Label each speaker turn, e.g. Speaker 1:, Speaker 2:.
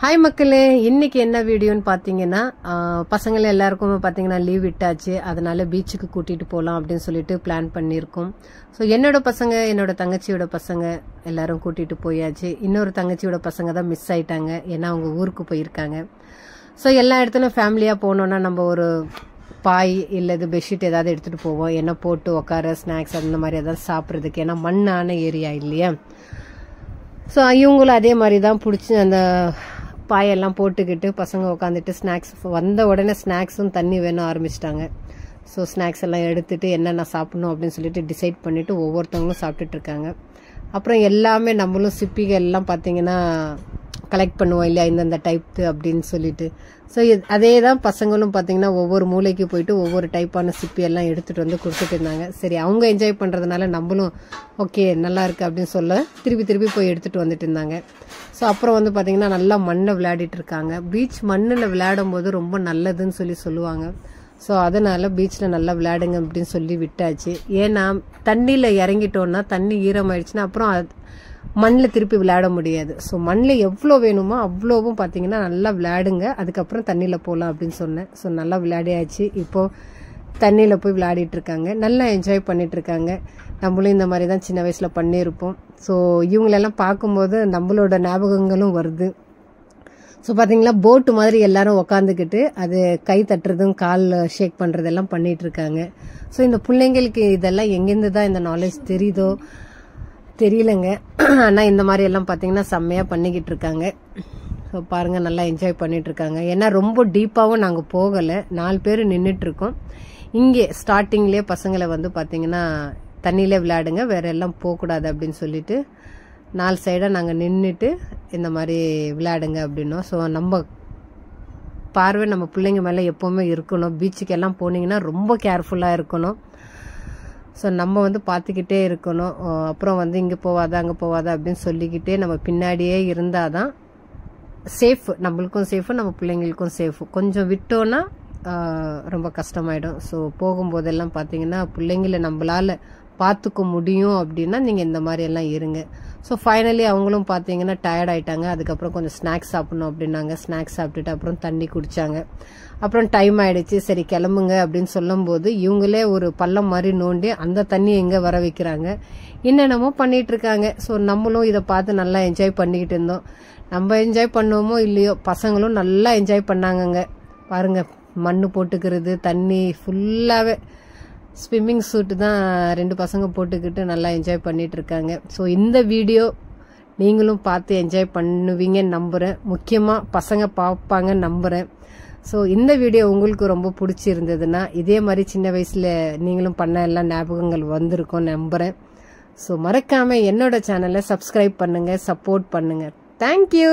Speaker 1: हाय மக்களே இன்னைக்கு என்ன வீடியோன்னு பாத்தீங்கன்னா பசங்க எல்லாருக்கும் பாத்தீங்கன்னா லீவ் விட்டாச்சு அதனால பீச்சுக்கு கூட்டிட்டு போலாம் அப்படினு சொல்லிட்டு பிளான் பண்ணிருக்கோம் சோ என்னோட பசங்க என்னோட தங்கச்சியோட பசங்க எல்லாரும் கூட்டிட்டு போயாச்சு இன்னொரு தங்கச்சியோட பசங்க தான் மிஸ் ஆயிட்டாங்க ஏன்னா அவங்க ஊருக்கு போயிருக்காங்க சோ எல்லா இடத்துலயும் ஃபேமிலியா போனோம்னா நம்ம ஒரு பாய் இல்லது பெட்ஷீட் ஏதாவது எடுத்துட்டு போவோம் என்ன போட்டு உட்கார ஸ்நாக்ஸ் அந்த மாதிரி ஏதாவது சாப்பிடுறதுக்கு ஏன்னா மண்ணான ஏரியா இல்லையா சோ இவங்களும் அதே மாதிரி தான் பிடிச்சி அந்த பாயெல்லாம் போட்டுக்கிட்டு பசங்க உட்காந்துட்டு ஸ்நாக்ஸ் வந்த உடனே ஸ்நாக்ஸும் தண்ணி வேணும் ஆரம்பிச்சிட்டாங்க ஸோ ஸ்நாக்ஸ் எல்லாம் எடுத்துட்டு என்னென்ன சாப்பிடணும் அப்படின்னு சொல்லிட்டு டிசைட் பண்ணிட்டு ஒவ்வொருத்தவங்களும் சாப்பிட்டுட்டு இருக்காங்க அப்புறம் எல்லாமே நம்மளும் சிப்பிகள் எல்லாம் பார்த்தீங்கன்னா கலெக்ட் பண்ணுவோம் இல்லையா இந்தந்த டைப்பு அப்படின்னு சொல்லிட்டு ஸோ அதே தான் பசங்களும் பார்த்தீங்கன்னா ஒவ்வொரு மூளைக்கு போயிட்டு ஒவ்வொரு டைப்பான சிப்பி எல்லாம் எடுத்துட்டு வந்து கொடுத்துட்டு இருந்தாங்க சரி அவங்க என்ஜாய் பண்ணுறதுனால நம்மளும் ஓகே நல்லா இருக்கு அப்படின்னு சொல்ல திருப்பி போய் எடுத்துட்டு வந்துட்டு இருந்தாங்க ஸோ அப்புறம் வந்து பார்த்தீங்கன்னா நல்லா மண்ணை விளையாடிட்டு இருக்காங்க பீச் மண்ணில் விளையாடும் போது ரொம்ப நல்லதுன்னு சொல்லுவாங்க ஸோ அதனால பீச்சில் நல்லா விளையாடுங்க அப்படின்னு சொல்லி விட்டாச்சு ஏன்னா தண்ணியில் இறங்கிட்டோன்னா தண்ணி ஈரமாயிடுச்சுன்னா அப்புறம் மண்ணில் திருப்பி விளையாட முடியாது ஸோ மண்ணில் எவ்வளோ வேணுமோ அவ்வளோவும் பார்த்தீங்கன்னா நல்லா விளையாடுங்க அதுக்கப்புறம் தண்ணியில் போகலாம் அப்படின்னு சொன்னேன் ஸோ நல்லா விளையாடியாச்சு இப்போது தண்ணியில் போய் விளையாடிட்டு இருக்காங்க நல்லா என்ஜாய் பண்ணிட்டு இருக்காங்க நம்மளும் இந்த மாதிரி தான் சின்ன வயசில் பண்ணியிருப்போம் ஸோ இவங்களெல்லாம் பார்க்கும்போது நம்மளோட ஞாபகங்களும் வருது ஸோ பார்த்தீங்களா போட்டு மாதிரி எல்லாரும் உக்காந்துக்கிட்டு அது கை தட்டுறதும் கால் ஷேக் பண்ணுறதெல்லாம் பண்ணிட்டு இருக்காங்க ஸோ இந்த பிள்ளைங்களுக்கு இதெல்லாம் எங்கேருந்து தான் இந்த நாலேஜ் தெரியுதோ தெரியலங்க ஆனால் இந்த மாதிரி எல்லாம் பார்த்தீங்கன்னா செம்மையாக பண்ணிக்கிட்டு இருக்காங்க ஸோ பாருங்கள் நல்லா என்ஜாய் பண்ணிட்டு இருக்காங்க ஏன்னா ரொம்ப டீப்பாகவும் நாங்கள் போகலை 4 பேர் நின்றுட்டு இருக்கோம் இங்கே ஸ்டார்டிங்லேயே பசங்களை வந்து பார்த்தீங்கன்னா தண்ணியிலே விளையாடுங்க வேற எல்லாம் போகக்கூடாது அப்படின்னு சொல்லிட்டு 4 சைடாக நாங்கள் நின்றுட்டு இந்த மாதிரி விளையாடுங்க அப்படின்னோம் ஸோ நம்ம பார்வை நம்ம பிள்ளைங்க மேலே எப்போவுமே இருக்கணும் பீச்சுக்கெல்லாம் போனீங்கன்னா ரொம்ப கேர்ஃபுல்லாக இருக்கணும் ஸோ நம்ம வந்து பார்த்துக்கிட்டே இருக்கணும் அப்புறம் வந்து இங்கே போவாதா அங்கே போவாதா அப்படின்னு சொல்லிக்கிட்டே நம்ம பின்னாடியே இருந்தால் தான் சேஃப் நம்மளுக்கும் சேஃபு நம்ம பிள்ளைங்களுக்கும் சேஃபு கொஞ்சம் விட்டோன்னா ரொம்ப கஷ்டமாயிடும் ஸோ போகும்போதெல்லாம் பார்த்தீங்கன்னா பிள்ளைங்கள நம்மளால பார்த்துக்க முடியும் அப்படின்னா நீங்கள் இந்த மாதிரி எல்லாம் இருங்க ஸோ ஃபைனலி அவங்களும் பார்த்தீங்கன்னா டயர்ட் ஆயிட்டாங்க அதுக்கப்புறம் கொஞ்சம் ஸ்நாக்ஸ் சாப்பிடணும் அப்படின்னாங்க ஸ்நாக்ஸ் சாப்பிட்டுட்டு அப்புறம் தண்ணி குடிச்சாங்க அப்புறம் டைம் ஆயிடுச்சு சரி கிளம்புங்க அப்படின்னு சொல்லும்போது இவங்களே ஒரு பள்ளம் மாதிரி நோண்டி அந்த தண்ணி எங்கே வர வைக்கிறாங்க என்னென்னமோ பண்ணிட்டு இருக்காங்க ஸோ நம்மளும் இதை பார்த்து நல்லா என்ஜாய் பண்ணிக்கிட்டு இருந்தோம் நம்ம என்ஜாய் பண்ணுவோமோ இல்லையோ பசங்களும் நல்லா என்ஜாய் பண்ணாங்கங்க பாருங்க மண்ணு போட்டுக்கிறது தண்ணி ஃபுல்லாகவே ஸ்விம்மிங் சூட்டு தான் 2 பசங்க போட்டுக்கிட்டு நல்லா என்ஜாய் பண்ணிட்டு இருக்காங்க ஸோ இந்த வீடியோ நீங்களும் பார்த்து என்ஜாய் பண்ணுவீங்கன்னு நம்புகிறேன் முக்கியமாக பசங்க பார்ப்பாங்கன்னு நம்புகிறேன் ஸோ இந்த வீடியோ உங்களுக்கு ரொம்ப பிடிச்சிருந்ததுன்னா இதே மாதிரி சின்ன வயசில் நீங்களும் பண்ண எல்லாம் ஞாபகங்கள் வந்திருக்கும் நம்புகிறேன் ஸோ மறக்காமல் என்னோட சேனலை சப்ஸ்கிரைப் பண்ணுங்கள் சப்போர்ட் பண்ணுங்கள் தேங்க்யூ